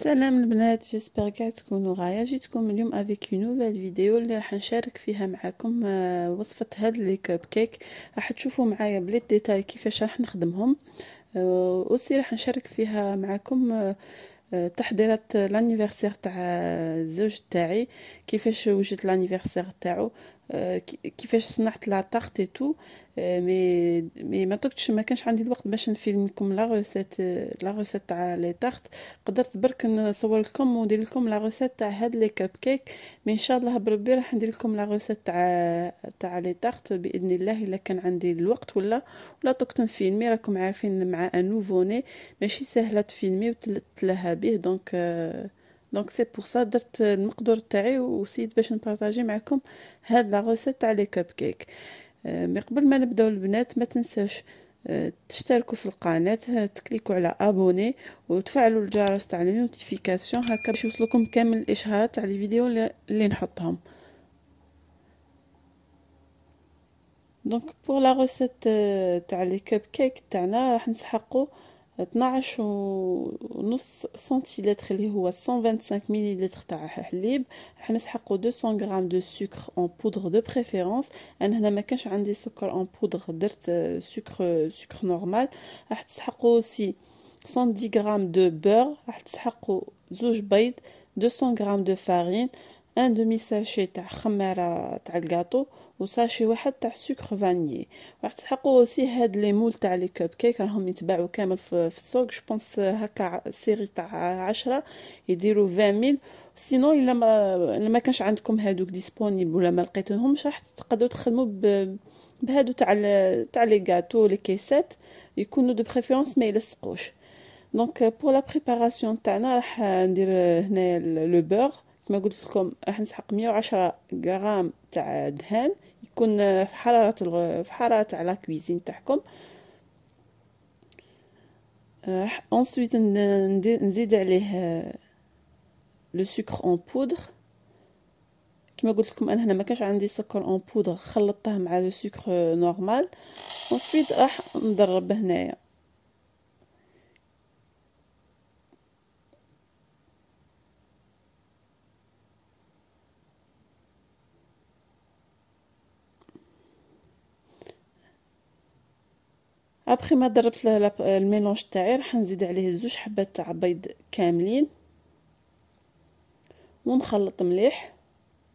سلام البنات، جيسبر كاع تكونوا غايه. جيتكم اليوم افيك نوفيل فيديو اللي راح نشارك فيها معكم وصفه هاد لي كوب كيك. راح تشوفوا معايا بلي ديتاي كيفاش راح نخدمهم. اوسي راح نشارك فيها معكم تحضيرات لانيفرسير تاع الزوج تاعي، كيفاش وجدت لانيفرسير تاعو، كيفاش صنعت لا طارت اي تو. مي ما كانش عندي الوقت باش نفيلم لكم لا روسيت تاع لي طارت. قدرت برك نصور لكم وندير لكم لا روسيت تاع هاد لي كوب كيك، مي ان شاء الله بربي راح ندير لكم لا روسيت تاع لي طارت باذن الله الا كان عندي الوقت ولا طقت نفيلمي. راكم عارفين مع ان نوفوني ماشي سهله تفيلمي وتلهى به، دونك سي بور سا درت المقدور تاعي وسيت باش نبارطاجي معكم هاد لا روسيت تاع لي كوب كيك. مي قبل ما نبداو البنات ما تنساوش تشتركوا في القناه، تكليكوا على ابوني وتفعلوا الجرس تاع لي نوتيفيكاسيون هكا باش يوصلكم كامل الاشعارات تاع لي فيديو اللي نحطهم. دونك بور لا روسيت تاع لي كوب كيك تاعنا راح نسحقوا 12.5 سنتيلتر اللي هو 125 مليلتر تاع حليب. راح نسحقوا 200 غرام دو سكر اون بودر دو بريفيرونس. انا هنا ما كانش عندي سكر اون بودر، درت سكر نورمال. راح تسحقوا سي 110 غرام دو بور. راح تسحقوا زوج بيض، 200 غرام دو فارين، ان دومي ساشي تاع خماره تاع الكاطو وساشي واحد تاع سكر فانيي. راح تحققوا اوسي هاد لي مول تاع لي كوب كيك راهم يتباعوا كامل في السوق. جو بونس هكا سيري تاع 10 يديروا 20 سينو الا ما كانش عندكم هادوك ديسپونيبل ولا ما لقيتوهمش راح تقدروا تخدموا بهادو تاع لي غاتو لي كيسات يكونوا دو بريفيرونس ما يلصقوش. دونك بور لا بريباراسيون تاعنا راح ندير هنا لو بور كما قلت لكم. راح نسحق 110 غرام تاع دهان يكون في حراره تاع لا كويزين تاعكم. راح انسويت نزيد عليه لو سكر اون بودر. كما قلت لكم انا هنا ما كانش عندي سكر اون بودر، خلطته مع لو سكر نورمال. انسويت راح نضرب هنايا ابخي ما ضربت الميلونج تاعي. راح نزيد عليه زوج حبات تاع بيض كاملين ونخلط مليح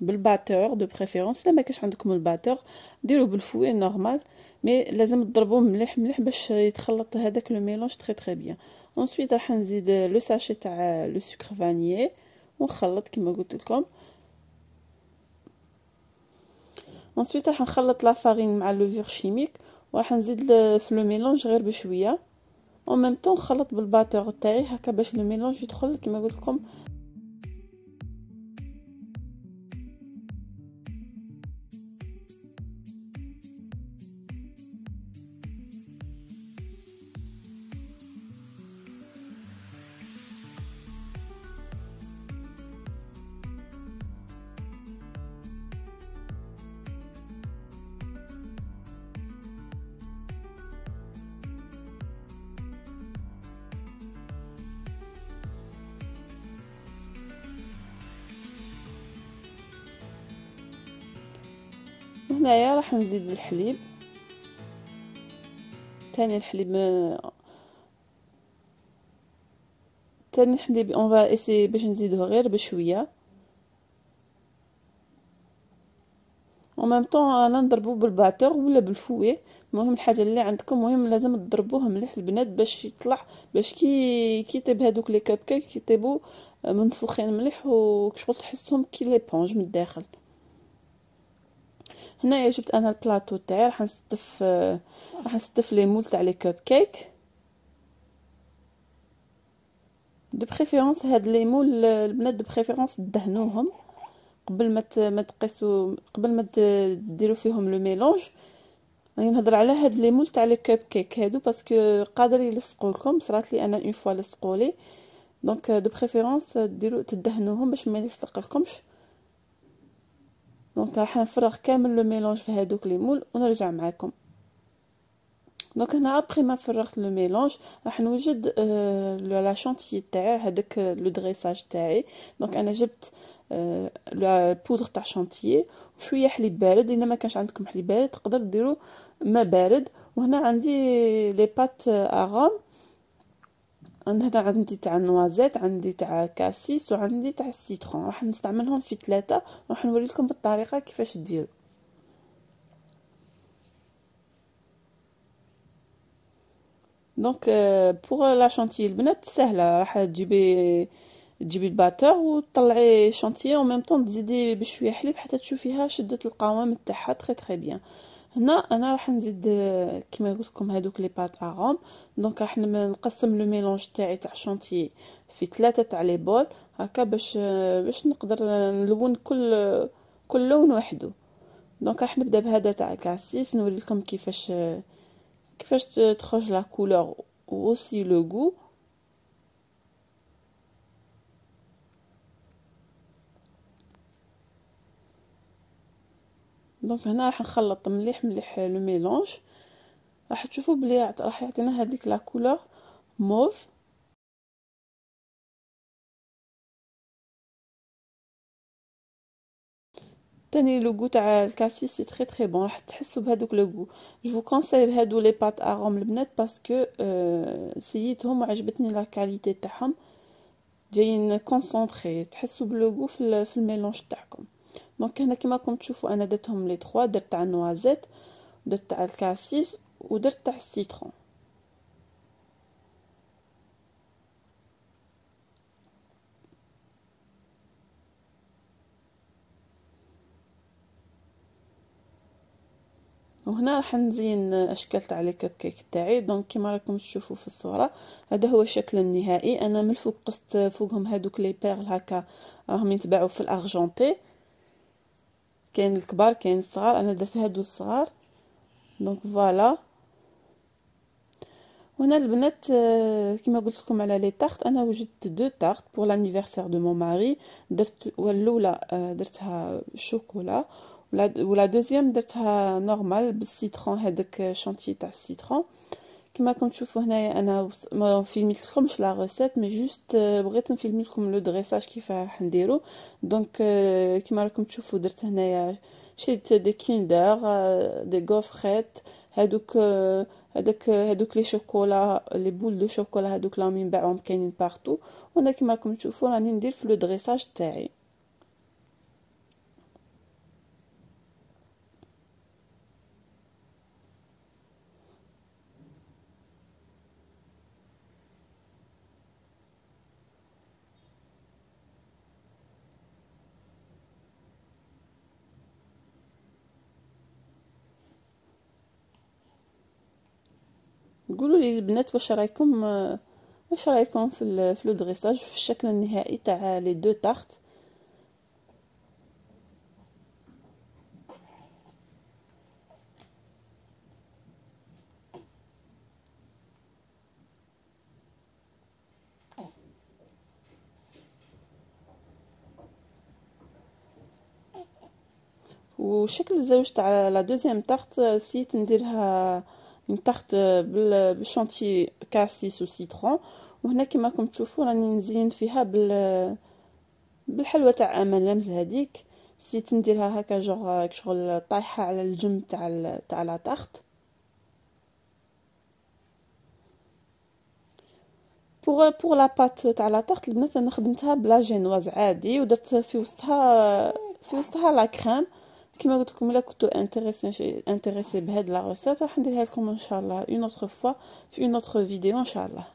بالباتور دو بريفيرونس. لا ما كاش عندكم الباتور ديروا بالفوي نورمال، مي لازم تضربوه مليح مليح باش يتخلط هذاك لو ميلونج تري بيان. انسويت راح نزيد لو ساشي تاع لو سكر فانيي ونخلط كما قلت لكم. انسويت راح نخلط لا فارين مع لوفور شيميك وراح نزيد في لو ميلونج غير بشويه او ميم طون نخلط بالباتور تاعي هكا باش لو ميلونج يدخل كما قلت لكم. وهنايا راح نزيد الحليب تاني. الحليب اون فا اسي باش نزيدوه غير بشويه و ميم طون انا نضربوه بالباتور ولا بالفوي. المهم الحاجه اللي عندكم، مهم لازم تضربوه مليح البنات باش يطلع، باش كي يطيب هذوك لي كوب كيك يطيبوا منفوخين مليح وكشغل تحسهم كي لي بونج من الداخل. هنايا جبت انا البلاطو تاعي راح نستف لي مول تاع لي كوب كيك دو بريفيرونس. هاد لي مول البنات دو بريفيرونس دهنوهم قبل ما تقيسوا، قبل ما ديروا فيهم لو ميلونج. راني نهضر على هاد لي مول تاع لي كوب كيك هادو باسكو قادر يلصقوا لكم. صرات لي انا اون فوا لصقوا لي، دونك دو بريفيرونس ديروا تدهنوهم باش ما يلصق لكمش. دونك راح نفرغ كامل لو ميلونج في هادوك لي مول ونرجع معاكم. دونك هنا ابخي ما فرغت لو ميلونج راح نوجد لا شونتيي تاعي هذاك لو دريساج تاعي. دونك انا جبت البودر تاع شونتيي وشويه حليب بارد. الا ما كانش عندكم حليب بارد تقدر ديروا ماء بارد. وهنا عندي لي بات اغام، هنا عندي تاع النوازيت، عندي تاع كاسيس، وعندي تاع السيترون. راح نستعملهم في ثلاثه، راح نوري لكم بالطريقه كيفاش ديروا. دونك بوغ لا شونتيي البنات سهله، راح تجيبي الباتور وتطلعي شونتيي او ميم طون تزيدي بشويه حليب حتى تشوفيها شدت القوام تاعها تري تري بيان. هنا انا راح نزيد كيما قلت لكم هذوك لي بات اغوم. دونك راح نقسم لو ميلونج تاعي تاع شونتيي في ثلاثه تاع لي بول هكا باش نقدر نلون كل لون وحده. دونك راح نبدا بهذا تاع كاسيس نوري لكم كيفاش تخرج لا كولور و aussi le goût. دونك هنا راح نخلط مليح مليح لو ميلونج، راح تشوفوا بلي راح يعطينا هذيك لا كولور موف. تاني لو غو تاع الكاسيس سي تري تري بون، راح تحسوا بهذوك لو غو. جو كونساي بهادو لي بات اروم البنات باسكو سيتهم وعجبتني لا كاليتي تاعهم، جايين كونسونطري تحسوا بلو غو في الميلونج تاعكم. دونك هنا كيما راكم تشوفوا انا درتهم لي 3، درت تاع النوازيت، درت تاع الكاسيس، ودرت تاع السيترون. وهنا راح نزين اشكال تاع لي كب كيك تاعي. دونك كيما راكم تشوفوا في الصوره هذا هو الشكل النهائي. انا من الفوق قصت فوقهم هذوك لي بيرل هكا راهم يتباعوا في الارجنتي، كاين الكبار كاين الصغار، انا درت هادو الصغار. دونك فوالا. وهنا البنات كيما قلت لكم على لي تارت، انا وجدت دو تارت بور لانيفرسير دو مون ماري. درت الاولى درتها شوكولا، ولا دوزيام درتها نورمال بالسيترون، هذاك شانتي تاع السيترون. كما راكم تشوفوا هنايا انا ما فيلميت لكمش لا ريسيت، مي جوست بغيت نفيلمي لكم لو دريساج كيف راح نديرو. دونك كما راكم تشوفوا درت هنايا شريت دي كيندر، دي غوفريت، هادوك هادوك لي شوكولا، لي بول دو شوكولا هادوك راهم ينباعوهم كاينين بارتو. وانا كما راكم تشوفوا راني ندير في لو دريساج تاعي. قولوا لي البنات واش رايكم في لو دريساج في الشكل النهائي تاع لي دو تارت. وشكل الزوج تاع لا دوزيام تارت سيت نديرها من تحت بالشونتي كاسيس وسيترون. وهنا كما راكم تشوفوا راني نزين فيها بالحلوى تاع امانامز هذيك، سيت نديرها هكا جوغ شغل طايحه على الجنب تاع لا تارت. بوغ لا بات تاع لا تارت البنات انا خدمتها بلا جينواز عادي، ودرت في وسطها لا كريم. كما قلت لكم الا كنتو انتريسي بهاد لا ريسيت راح نديرها لكم ان شاء الله اون اوتر فوا في اون اوتر فيديو ان شاء الله.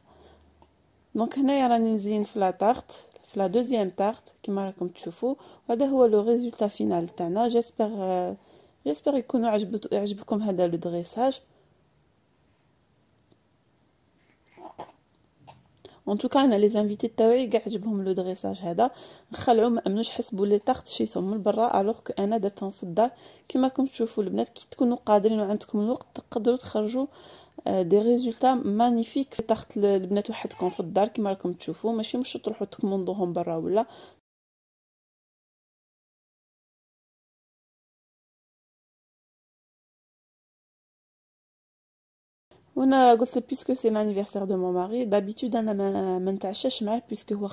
دونك هنايا راني نزين في لا تارت، في لا دوزيام تارت كما راكم تشوفوا. وهذا هو لو ريزولتا فينال تاعنا. جيسبر يكونوا عجبكم هذا لو دريساج. ان توكا انا لي زانفيتي تاوعي كاع عجبهم لو دريساج هذا، نخلعوا ما امنوش حسبوا لي طاخت شيتهم من برا الوغ كو انا درتهم في الدار. كما راكم تشوفوا البنات كي تكونوا قادرين وعندكم الوقت تقدروا تخرجوا دي ريزولتا مانيفيك طاخت البنات وحدكم في الدار. كما راكم تشوفوا ماشي مش تروحوا تكمندوهم برا ولا. وانا قلت له بيسكو سي لانيفرسير دو مون ماري دابيتود انا ما نتعشاش معاه بيسكو هو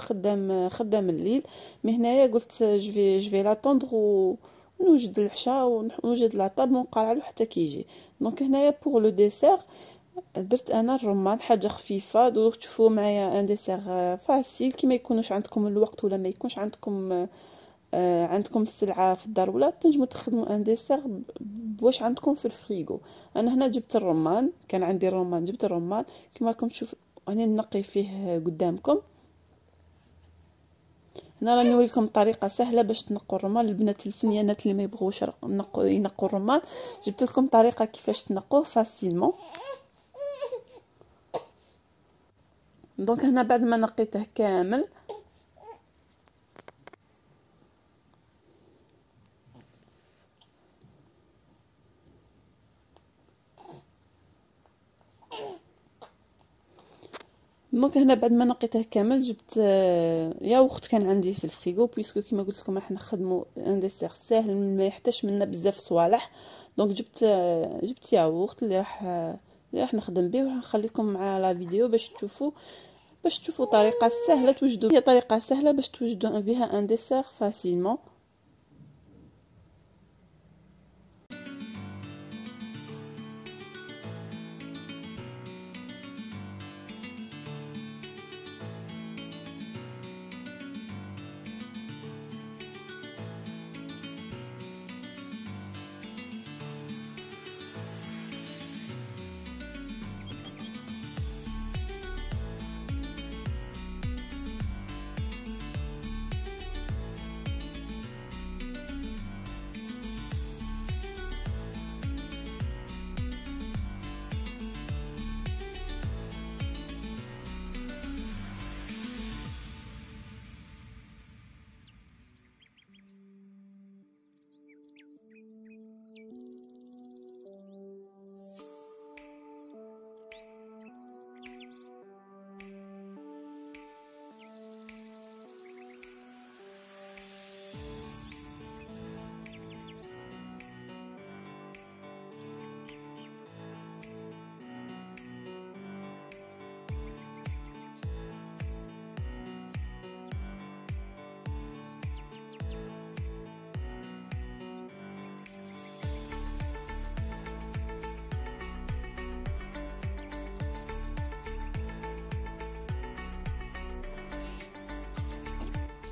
خدام الليل. مي هنايا قلت جو في لاتوندر ونوجد العشاء ونوجد لاطابل ونقرا له حتى كيجي. دونك هنايا بوغ لو ديسير درت انا الرمان حاجه خفيفه. دوك تشوفوا معايا ان ديسير فاسيل كي ما يكونوش عندكم الوقت ولا ما يكونش عندكم السلعه في الدار ولا تنجموا تخدموا ان ديسير بواش عندكم في الفريغو. انا هنا جبت الرمان، كان عندي الرمان، جبت الرمان كما راكم تشوفوا راني نقي فيه قدامكم. هنا راني نوريكم طريقه سهله باش تنقوا الرمان للبنات الفنيانات اللي ما يبغوش ينقوا الرمان. جبت لكم طريقه كيفاش تنقوه فاسيلمون. دونك هنا بعد ما نقيته كامل دونك هنا بعد ما نقيته كامل جبت ياغورت كان عندي في الفريغو بويسكو كيما قلت لكم راح نخدموا ان ديسير ساهل ما يحتاج منا بزاف صوالح. دونك جبت ياغورت اللي راح نخدم به وراح نخليكم مع لا فيديو باش تشوفوا طريقه سهله توجدوا، هي طريقه سهله باش توجدوا بها ان ديسير فاسيلمون.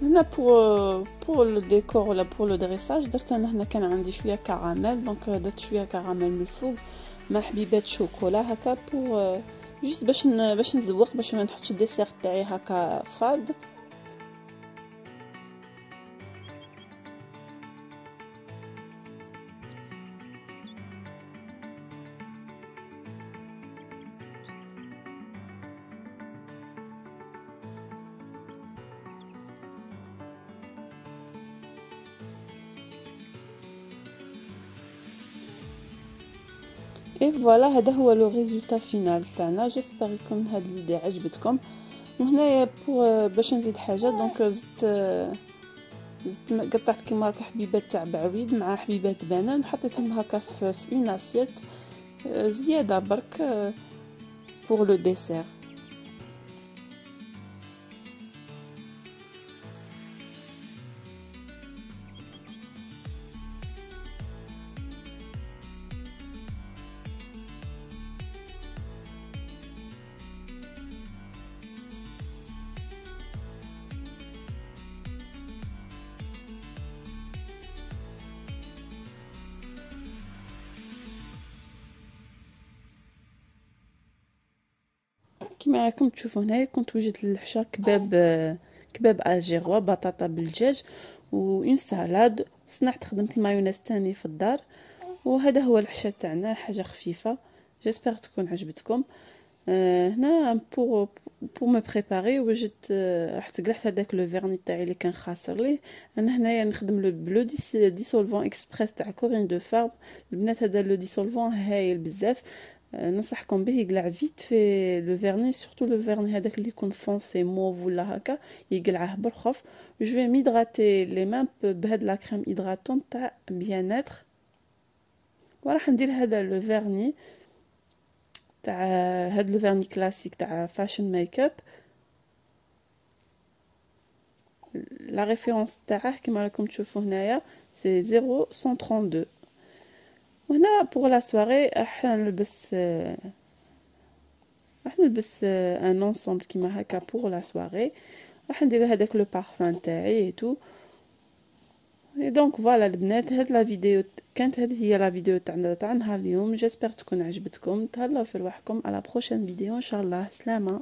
هنا بور لو ديكور ولا بور لو دريساج درت انا هنا كان عندي شويه كراميل. دونك درت شويه كراميل من الفوق مع حبيبات شوكولا هكا بور جوست باش نزوق باش ما نحطش الديسير تاعي هكا فاد. اي فوالا هذا هو لو ريزولتا فينال تاعنا. جيسبر يكون هاد ليدي عجبتكم. وهنايا باش نزيد حاجه دونك زدت قطعت كيما هكا حبيبات تاع بعويد مع حبيبات بنان وحطيتهم هكا في اون اسيت زياده برك بور لو ديسير. كيما راكم تشوفوا هنايا كنت وجدت للعشاء كباب الجيروا بطاطا بالدجاج وإن سالاد. صنعت خدمت المايونيز تاني في الدار. وهذا هو العشاء تاعنا حاجه خفيفه. جيسبر تكون عجبتكم. هنا بور مو بريباري وجدت رحت قلعت هذاك لو فيرني تاعي اللي كان خاسر ليه. انا هنايا نخدم لو بلو ديسولفون اكسبريس تاع كورين دو فارب. البنات هذا لو ديسولفون هايل بزاف. ننصحكم به يقلع فيت في لو فيرني سورتو لو فيرني هذاك اللي يكون فونسي موف ولا هكا يقلعه بالخف. جو في ميدغاتي لي مان بهاد لا كريم هيدراتون تاع بياناتر وراح ندير هذا لو فيرني تاع هاد لو فيرني كلاسيك تاع فاشن ميك اب. لا ريفيرونس تاعه كما راكم تشوفوا هنايا سي 0132. وهنا بوغ لا سواري راح نلبس ان انصومبل كيما هكا بوغ لا سواري. راح ندير هذاك لو بارفان تاعي اي تو. اي دونك فوالا البنات، هاد لا فيديو كانت هذه هي لا فيديو تاع نهار اليوم. جيسبر تكون عجبتكم. تهلاو في رواحكم. على بروشين فيديو ان شاء الله. سلامه.